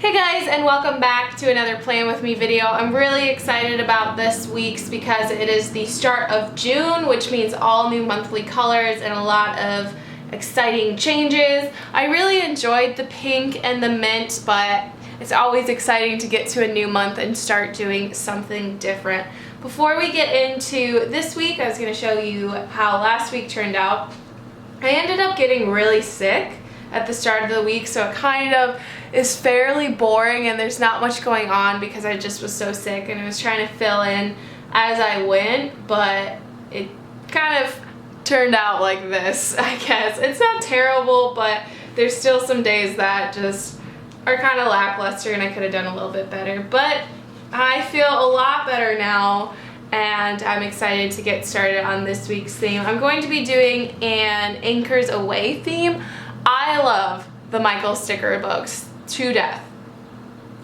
Hey guys, and welcome back to another Plan With Me video. I'm really excited about this week's because it is the start of June, which means all new monthly colors and a lot of exciting changes. I really enjoyed the pink and the mint, but it's always exciting to get to a new month and start doing something different. Before we get into this week, I was going to show you how last week turned out. I ended up getting really sick at the start of the week, so it kind of is fairly boring and there's not much going on because I just was so sick and I was trying to fill in as I went, but it kind of turned out like this, I guess. It's not terrible, but there's still some days that just are kind of lackluster and I could have done a little bit better, but I feel a lot better now and I'm excited to get started on this week's theme. I'm going to be doing an Anchors Away theme. I love the Michael sticker books to death.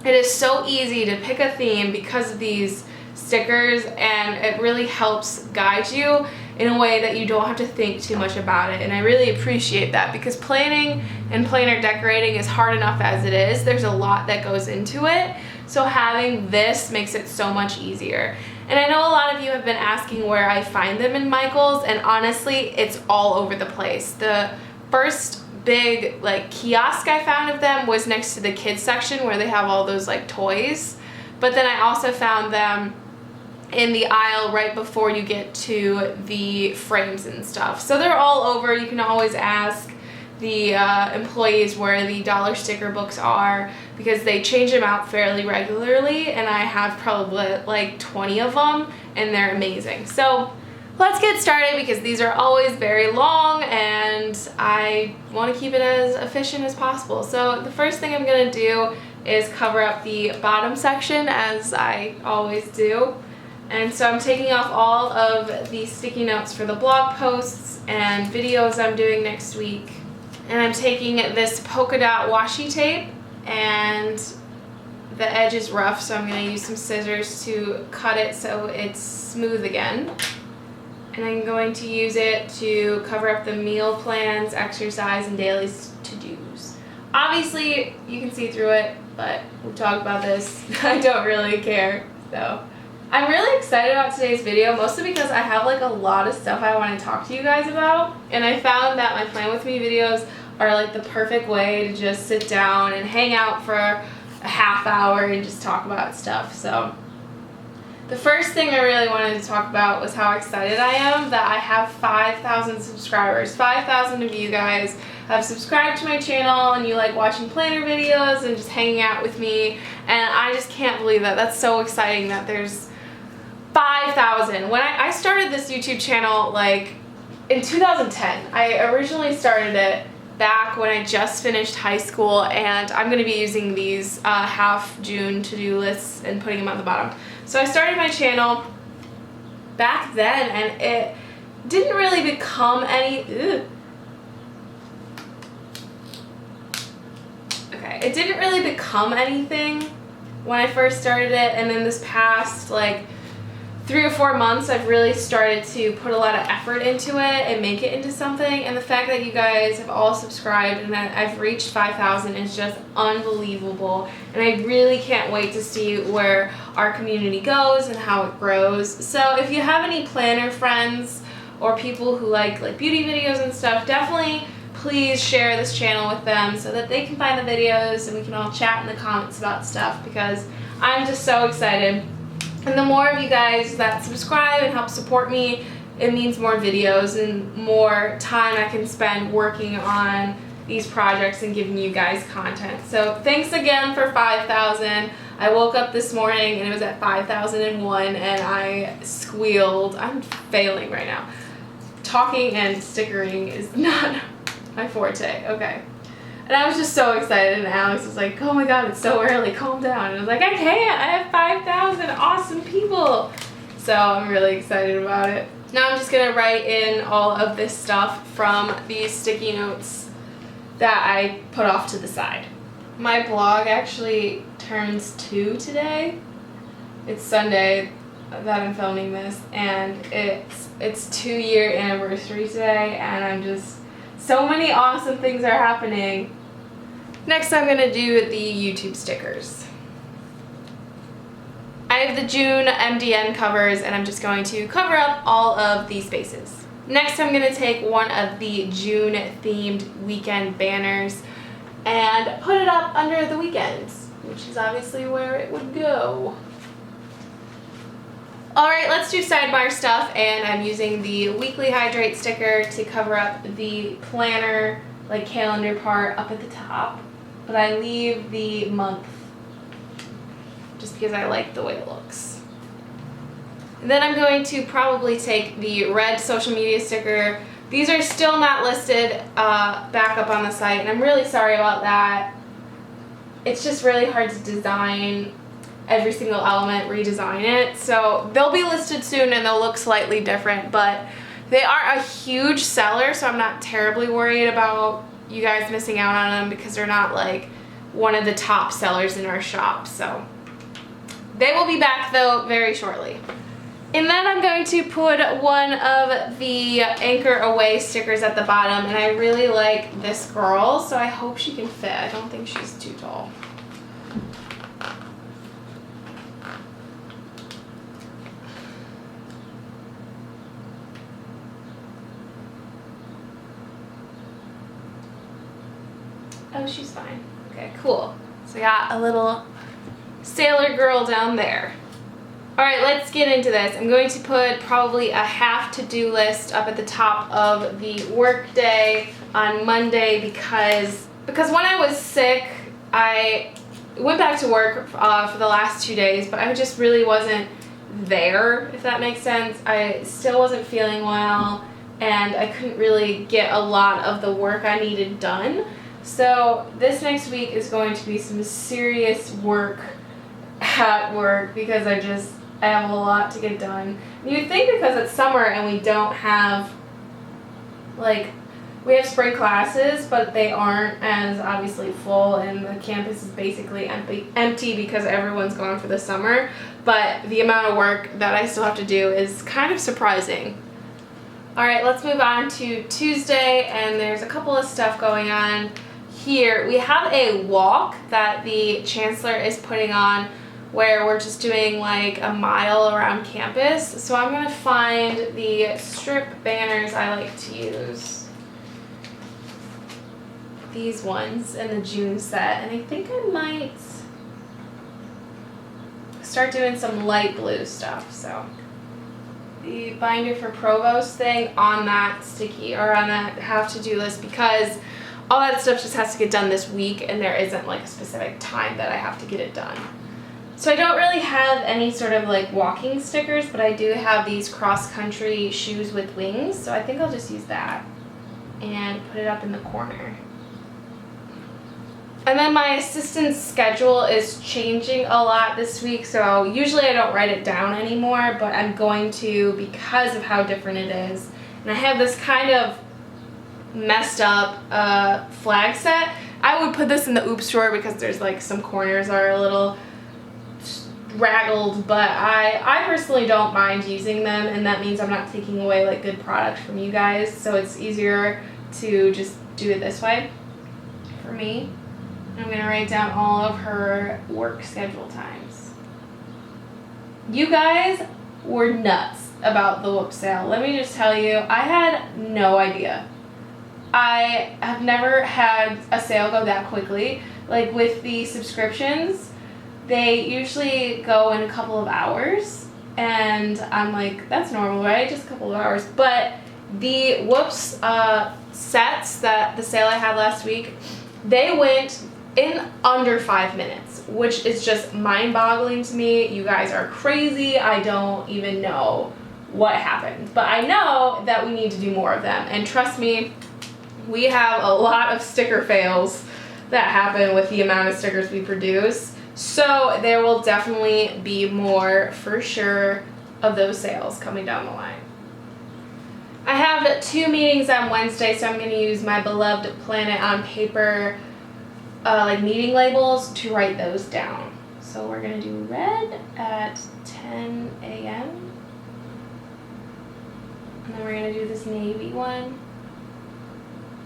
It is so easy to pick a theme because of these stickers, and it really helps guide you in a way that you don't have to think too much about it, and I really appreciate that because planning and planner decorating is hard enough as it is. There's a lot that goes into it, so having this makes it so much easier. And I know a lot of you have been asking where I find them in Michael's, and honestly, it's all over the place. The first big kiosk I found of them was next to the kids section where they have all those toys, but then I also found them in the aisle right before you get to the frames and stuff. So they're all over. You can always ask the employees where the dollar sticker books are because they change them out fairly regularly, and I have probably 20 of them and they're amazing. So let's get started because these are always very long and I want to keep it as efficient as possible. So the first thing I'm going to do is cover up the bottom section as I always do. And so I'm taking off all of the sticky notes for the blog posts and videos I'm doing next week. And I'm taking this polka dot washi tape, and the edge is rough, so I'm going to use some scissors to cut it so it's smooth again. And I'm going to use it to cover up the meal plans, exercise, and daily to-dos. Obviously, you can see through it, but we'll talk about this. I don't really care. So I'm really excited about today's video, mostly because I have a lot of stuff I want to talk to you guys about. And I found that my Plan With Me videos are the perfect way to just sit down and hang out for a half hour and just talk about stuff. So the first thing I really wanted to talk about was how excited I am that I have 5,000 subscribers. 5,000 of you guys have subscribed to my channel and you like watching planner videos and just hanging out with me, and I just can't believe that. That's so exciting that there's 5,000. When I started this YouTube channel in 2010, I originally started it back when I just finished high school, and I'm going to be using these half June to-do lists and putting them on the bottom. So I started my channel back then, and it didn't really become it didn't really become anything when I first started it, and then this past 3 or 4 months I've really started to put a lot of effort into it and make it into something, and the fact that you guys have all subscribed and that I've reached 5,000 is just unbelievable, and I really can't wait to see where our community goes and how it grows. So if you have any planner friends or people who like beauty videos and stuff, definitely please share this channel with them so that they can find the videos and we can all chat in the comments about stuff, because I'm just so excited. And the more of you guys that subscribe and help support me, it means more videos and more time I can spend working on these projects and giving you guys content. So thanks again for 5,000. I woke up this morning and it was at 5,001 and I squealed. I'm failing right now. Talking and stickering is not my forte. Okay. And I was just so excited, and Alex was like, oh my god, it's so early, calm down. And I was like, I can't, I have 5,000 awesome people. So I'm really excited about it. Now I'm just going to write in all of this stuff from these sticky notes that I put off to the side. My blog actually turns 2 today. It's Sunday that I'm filming this, and it's 2-year anniversary today, and I'm just, so many awesome things are happening. Next I'm gonna do the YouTube stickers. I have the June MDN covers and I'm just going to cover up all of these spaces. Next I'm gonna take one of the June themed weekend banners and put it up under the weekends, which is obviously where it would go. Alright, let's do sidebar stuff, and I'm using the weekly hydrate sticker to cover up the planner, like calendar part up at the top, but I leave the month just because I like the way it looks. And then I'm going to probably take the red social media sticker. These are still not listed back up on the site, and I'm really sorry about that. It's just really hard to design every single element, redesign it. So they'll be listed soon and they'll look slightly different, but they are a huge seller, so I'm not terribly worried about you guys missing out on them because they're not like one of the top sellers in our shop. So they will be back though very shortly. And then I'm going to put one of the Anchor Away stickers at the bottom, and I really like this girl, so I hope she can fit. I don't think she's too tall. Oh, she's fine. Okay, cool. So I got a little sailor girl down there. Alright, let's get into this. I'm going to put probably a half to-do list up at the top of the work day on Monday because when I was sick, I went back to work for the last 2 days, but I just really wasn't there, if that makes sense. I still wasn't feeling well, and I couldn't really get a lot of the work I needed done. So this next week is going to be some serious work at work because I have a lot to get done. You'd think because it's summer and we don't have, like, we have spring classes, but they aren't as obviously full and the campus is basically empty because everyone's gone for the summer. But the amount of work that I still have to do is kind of surprising. Alright, let's move on to Tuesday, and there's a couple of stuff going on here. We have a walk that the chancellor is putting on where we're just doing like a mile around campus. So I'm gonna find the strip banners I like to use. These ones in the June set, and I think I might start doing some light blue stuff. So the binder for Provost thing on that sticky or on that have to do list because all that stuff just has to get done this week and there isn't like a specific time that I have to get it done. So I don't really have any sort of like walking stickers, but I do have these cross-country shoes with wings, so I think I'll just use that and put it up in the corner. And then my assistant's schedule is changing a lot this week, so usually I don't write it down anymore, but I'm going to because of how different it is. And I have this kind of messed up flag set. I would put this in the oops drawer because there's like some corners are a little raggled, but I personally don't mind using them, and that means I'm not taking away like good product from you guys, so it's easier to just do it this way for me. I'm going to write down all of her work schedule times. You guys were nuts about the Whoop sale. Let me just tell you, I had no idea. I have never had a sale go that quickly. Like with the subscriptions, they usually go in a couple of hours, and I'm like, that's normal, right? Just a couple of hours. But the Whoops sets that the sale I had last week, they went in under 5 minutes, which is just mind-boggling to me. You guys are crazy. I don't even know what happened. But I know that we need to do more of them. And trust me, we have a lot of sticker fails that happen with the amount of stickers we produce. So there will definitely be more, for sure, of those sales coming down the line. I have 2 meetings on Wednesday, so I'm going to use my beloved Planet on Paper like meeting labels to write those down. So we're going to do red at 10 a.m. And then we're going to do this navy one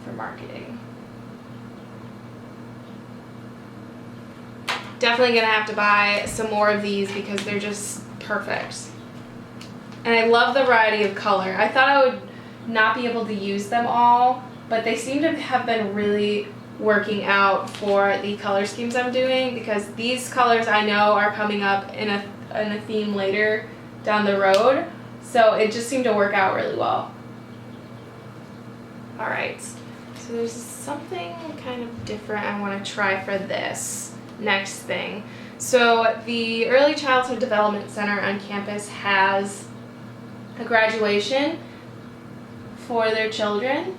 for marketing. Definitely gonna have to buy some more of these because they're just perfect. And I love the variety of color. I thought I would not be able to use them all, but they seem to have been really working out for the color schemes I'm doing, because these colors I know are coming up in a theme later down the road, so it just seemed to work out really well. Alright, so there's something kind of different I want to try for this next thing. So the Early Childhood Development Center on campus has a graduation for their children,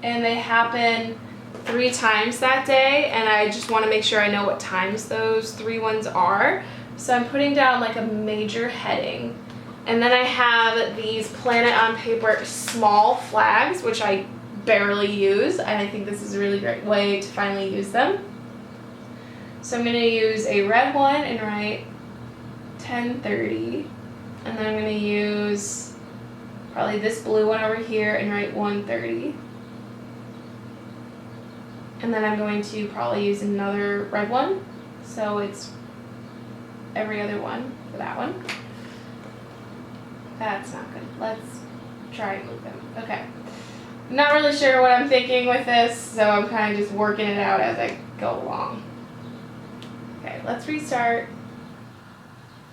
and they happen 3 times that day, and I just want to make sure I know what times those 3 ones are. So I'm putting down like a major heading, and then I have these Planet on Paper small flags, which I barely use, and I think this is a really great way to finally use them. So I'm going to use a red one and write 10:30, and then I'm going to use probably this blue one over here and write 1:30. And then I'm going to probably use another red one, so it's every other one for that one. That's not good. Let's try and move them. Okay. I'm not really sure what I'm thinking with this, so I'm kind of just working it out as I go along. Okay, let's restart.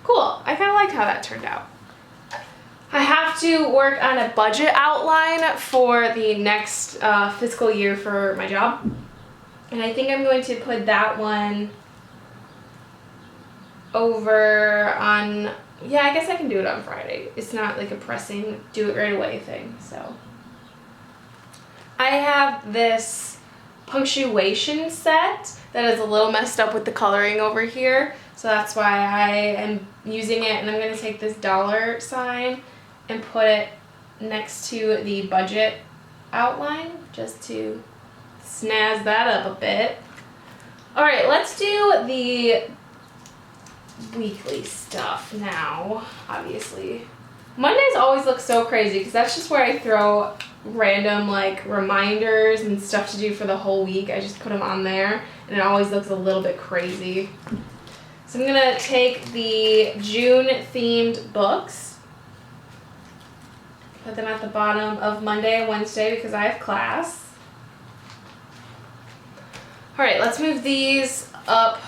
Cool. I kind of liked how that turned out. I have to work on a budget outline for the next fiscal year for my job. And I think I'm going to put that one over on, yeah, I guess I can do it on Friday. It's not like a pressing, do it right away thing, so. I have this punctuation set that is a little messed up with the coloring over here, so that's why I am using it, and I'm going to take this dollar sign and put it next to the budget outline just to snazz that up a bit. Alright, let's do the weekly stuff now, obviously. Mondays always look so crazy because that's just where I throw random like reminders and stuff to do for the whole week. I just put them on there and it always looks a little bit crazy. So I'm going to take the June themed books, put them at the bottom of Monday and Wednesday because I have class. Alright, let's move these up.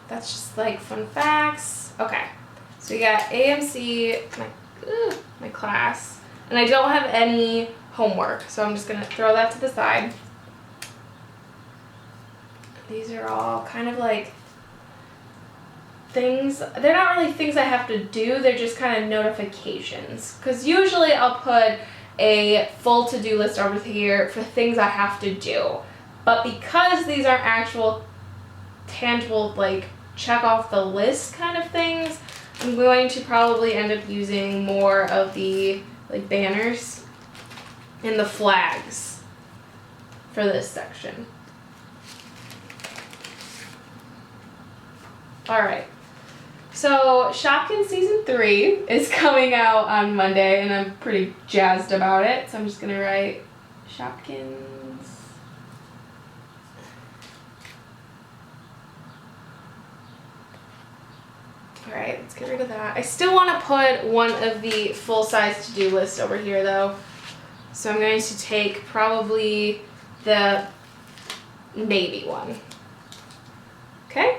That's just like fun facts. Okay, so we got AMC, my class, and I don't have any homework, so I'm just going to throw that to the side. These are all kind of like things, they're not really things I have to do, they're just kind of notifications. Because usually I'll put a full to-do list over here for things I have to do. But because these aren't actual tangible, like, check off the list kind of things, I'm going to probably end up using more of the, like, banners and the flags for this section. Alright, so Shopkins Season 3 is coming out on Monday, and I'm pretty jazzed about it, so I'm just going to write Shopkins. Alright, let's get rid of that. I still want to put one of the full-size to-do lists over here, though. So I'm going to take probably the navy one. Okay?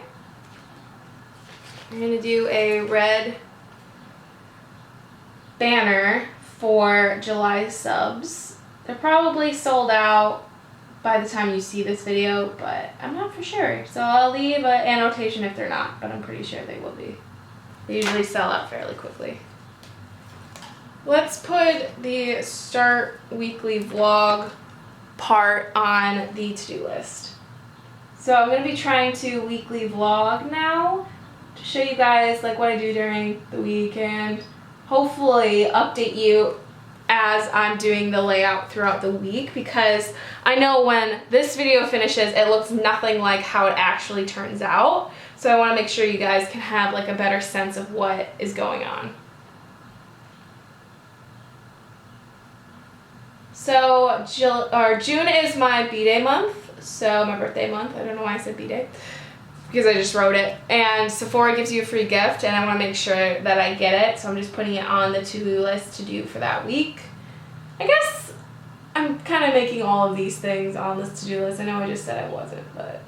I'm going to do a red banner for July subs. They're probably sold out by the time you see this video, but I'm not for sure. So I'll leave an annotation if they're not, but I'm pretty sure they will be. They usually sell out fairly quickly. Let's put the start weekly vlog part on the to-do list. So I'm going to be trying to weekly vlog now to show you guys like what I do during the week and hopefully update you as I'm doing the layout throughout the week, because I know when this video finishes it looks nothing like how it actually turns out. So I want to make sure you guys can have like a better sense of what is going on. So June is my B-Day month, so my birthday month. I don't know why I said B-Day, because I just wrote it. And Sephora gives you a free gift, and I want to make sure that I get it, so I'm just putting it on the to-do list to do for that week. I guess I'm kind of making all of these things on this to-do list. I know I just said I wasn't, but...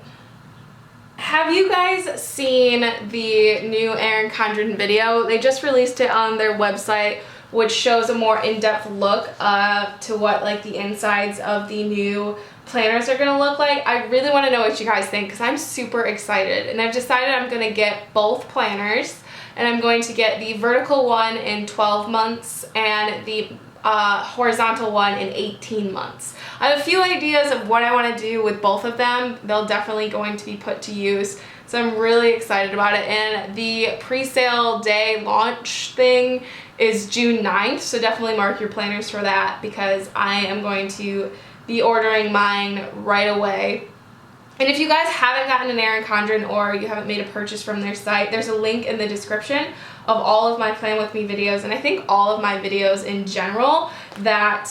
Have you guys seen the new Erin Condren video? They just released it on their website, which shows a more in-depth look to what like the insides of the new planners are gonna look like. I really want to know what you guys think because I'm super excited, and I've decided I'm gonna get both planners, and I'm going to get the vertical one in 12 months and the horizontal one in 18 months. I have a few ideas of what I want to do with both of them. They'll definitely going to be put to use, so I'm really excited about it. And the pre-sale day launch thing is June 9th, so definitely mark your planners for that because I am going to be ordering mine right away. And if you guys haven't gotten an Erin Condren or you haven't made a purchase from their site, there's a link in the description of all of my Plan With Me videos, and I think all of my videos in general that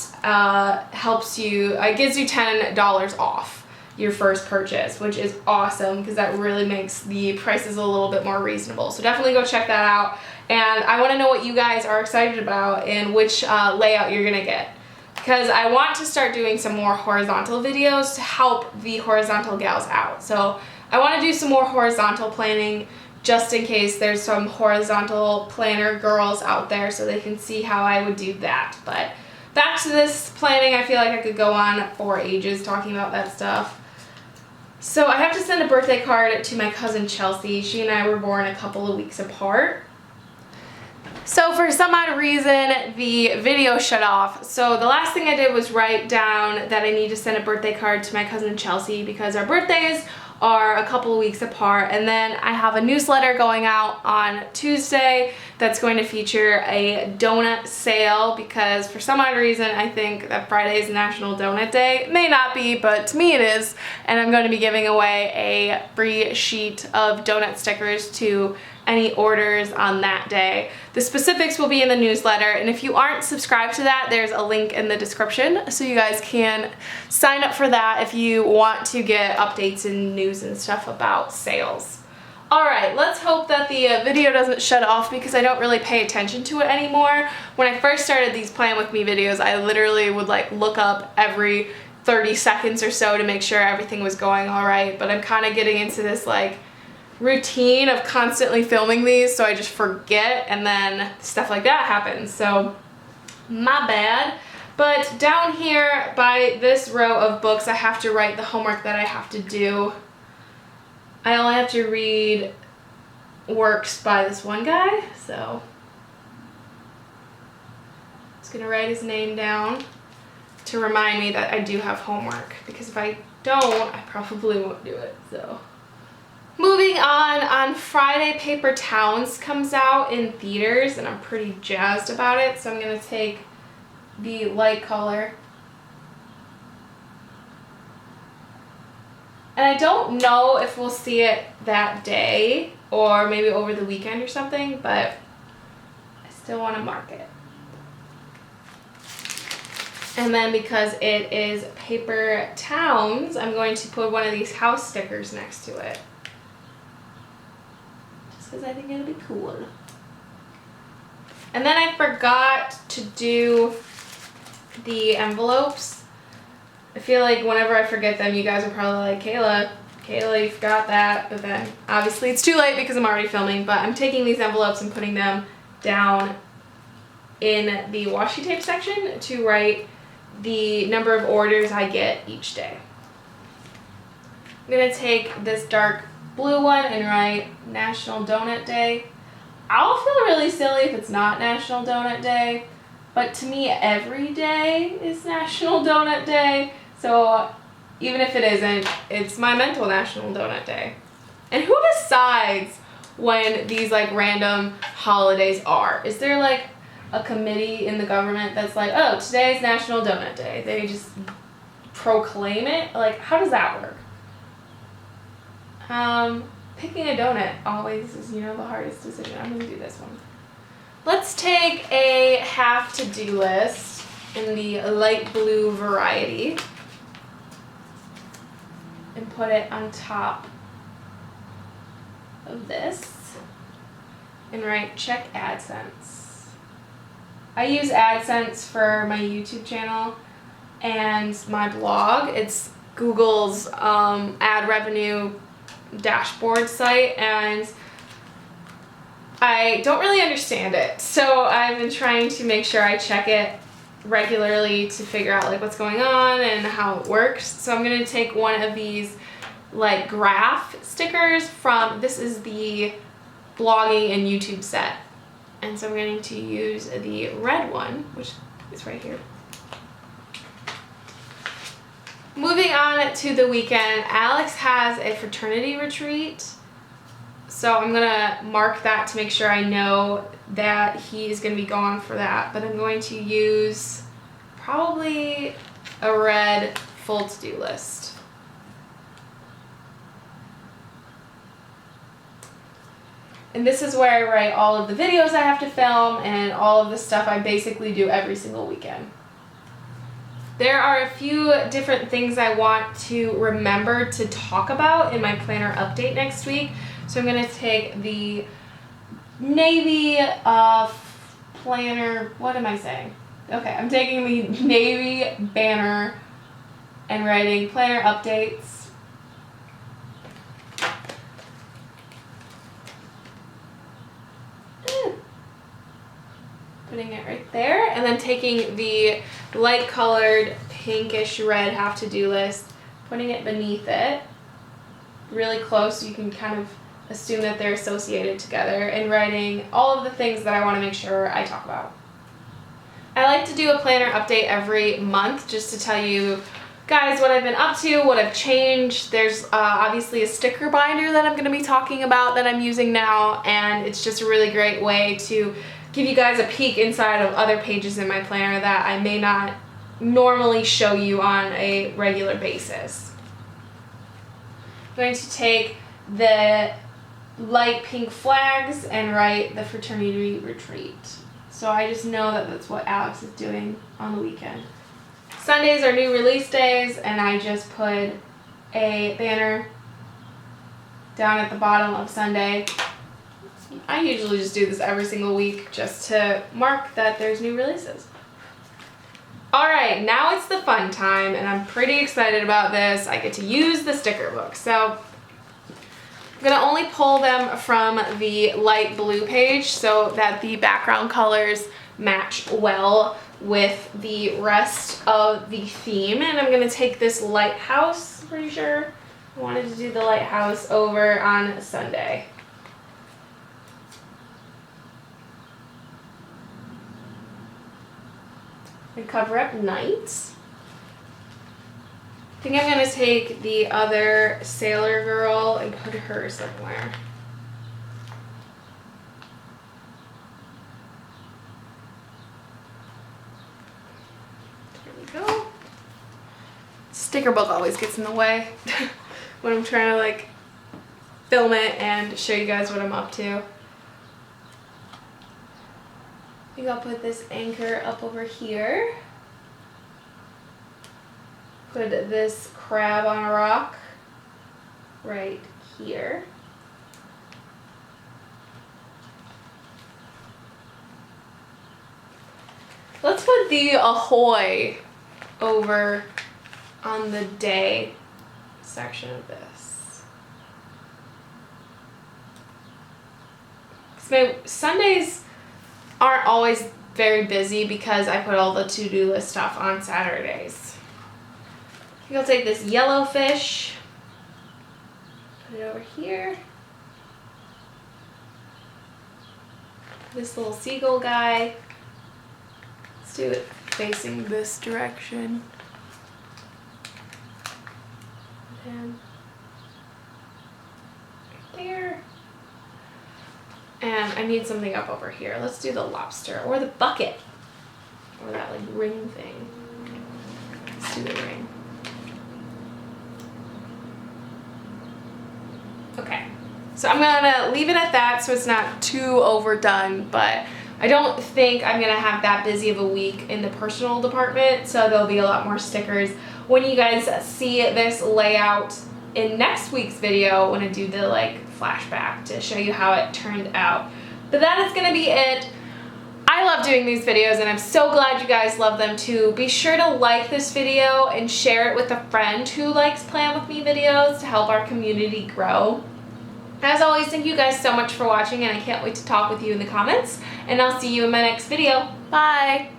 helps you, it gives you $10 off your first purchase, which is awesome because that really makes the prices a little bit more reasonable. So definitely go check that out. And I want to know what you guys are excited about and which layout you're going to get, because I want to start doing some more horizontal videos to help the horizontal gals out. So I want to do some more horizontal planning just in case there's some horizontal planner girls out there so they can see how I would do that. But back to this planning, I feel like I could go on for ages talking about that stuff. So I have to send a birthday card to my cousin Chelsea. She and I were born a couple of weeks apart. So for some odd reason, the video shut off. So the last thing I did was write down that I need to send a birthday card to my cousin Chelsea because our birthdays are a couple of weeks apart. And then I have a newsletter going out on Tuesday that's going to feature a donut sale because for some odd reason I think that Friday is National Donut Day. It may not be, but to me it is. And I'm going to be giving away a free sheet of donut stickers to any orders on that day. The specifics will be in the newsletter, and if you aren't subscribed to that, there's a link in the description so you guys can sign up for that if you want to get updates and news and stuff about sales. Alright, let's hope that the video doesn't shut off because I don't really pay attention to it anymore. When I first started these Plan With Me videos, I literally would like look up every 30 seconds or so to make sure everything was going alright, but I'm kind of getting into this like routine of constantly filming these, so I just forget and then stuff like that happens, so my bad. But down here by this row of books I have to write the homework that I have to do. I only have to read works by this one guy, so I'm just gonna write his name down to remind me that I do have homework, because if I don't I probably won't do it. So moving on Friday, Paper Towns comes out in theaters, and I'm pretty jazzed about it, so I'm going to take the light color. And I don't know if we'll see it that day, or maybe over the weekend or something, but I still want to mark it. And then because it is Paper Towns, I'm going to put one of these house stickers next to it, because I think it'll be cool. And then I forgot to do the envelopes. I feel like whenever I forget them, you guys are probably like, Kayla, you forgot that. But then obviously it's too late because I'm already filming. But I'm taking these envelopes and putting them down in the washi tape section to write the number of orders I get each day. I'm going to take this dark blue one and write National Donut Day. I'll feel really silly if it's not National Donut Day, but to me every day is National Donut Day, so even if it isn't, it's my mental National Donut Day. And who decides when these like random holidays are? Is there like a committee in the government that's like, oh, today's National Donut Day? They just proclaim it? Like, how does that work? Picking a donut always is, you know, the hardest decision. I'm gonna do this one. Let's take a half to-do list in the light blue variety. put it on top of this and write check AdSense. I use AdSense for my YouTube channel and my blog. It's Google's ad revenue dashboard site, and I don't really understand it. So I've been trying to make sure I check it regularly to figure out like what's going on and how it works. So I'm gonna take one of these like graph stickers from, this is the blogging and YouTube set. And so I'm going to use the red one, which is right here. Moving on to the weekend, Alex has a fraternity retreat. So I'm gonna mark that to make sure I know that he is gonna be gone for that. But I'm going to use probably a red full to-do list. And this is where I write all of the videos I have to film and all of the stuff I basically do every single weekend. There are a few different things I want to remember to talk about in my planner update next week. So I'm going to take the navy planner, what am I saying? Okay, I'm taking the navy banner and writing planner updates. Putting it right there, and then taking the light colored pinkish red have to do list, putting it beneath it really close so you can kind of assume that they're associated together, and writing all of the things that I want to make sure I talk about. I like to do a planner update every month just to tell you guys what I've been up to, what I've changed. There's obviously a sticker binder that I'm going to be talking about that I'm using now, and it's just a really great way to give you guys a peek inside of other pages in my planner that I may not normally show you on a regular basis. I'm going to take the light pink flags and write the fraternity retreat. So I just know that that's what Alex is doing on the weekend. Sundays are new release days, and I just put a banner down at the bottom of Sunday. I usually just do this every single week just to mark that there's new releases. Alright, now it's the fun time, and I'm pretty excited about this. I get to use the sticker book. So I'm going to only pull them from the light blue page so that the background colors match well with the rest of the theme. And I'm going to take this lighthouse, pretty sure. I wanted to do the lighthouse over on Sunday. And cover up night. I think I'm going to take the other sailor girl and put her somewhere. There we go. Sticker book always gets in the way when I'm trying to like film it and show you guys what I'm up to. I think I'll put this anchor up over here. Put this crab on a rock right here. Let's put the ahoy over on the day section of this. So Sundays aren't always very busy because I put all the to-do list stuff on Saturdays. I think I'll take this yellow fish, put it over here. This little seagull guy, let's do it facing this direction. And right there. And I need something up over here. Let's do the lobster or the bucket or that like ring thing. Let's do the ring. Okay, so I'm gonna leave it at that so it's not too overdone, but I don't think I'm gonna have that busy of a week in the personal department, so there'll be a lot more stickers. When you guys see this layout in next week's video when I do the like flashback to show you how it turned out. But that is going to be it. I love doing these videos and I'm so glad you guys love them too. Be sure to like this video and share it with a friend who likes Plan With Me videos to help our community grow. As always, thank you guys so much for watching and I can't wait to talk with you in the comments. And I'll see you in my next video. Bye!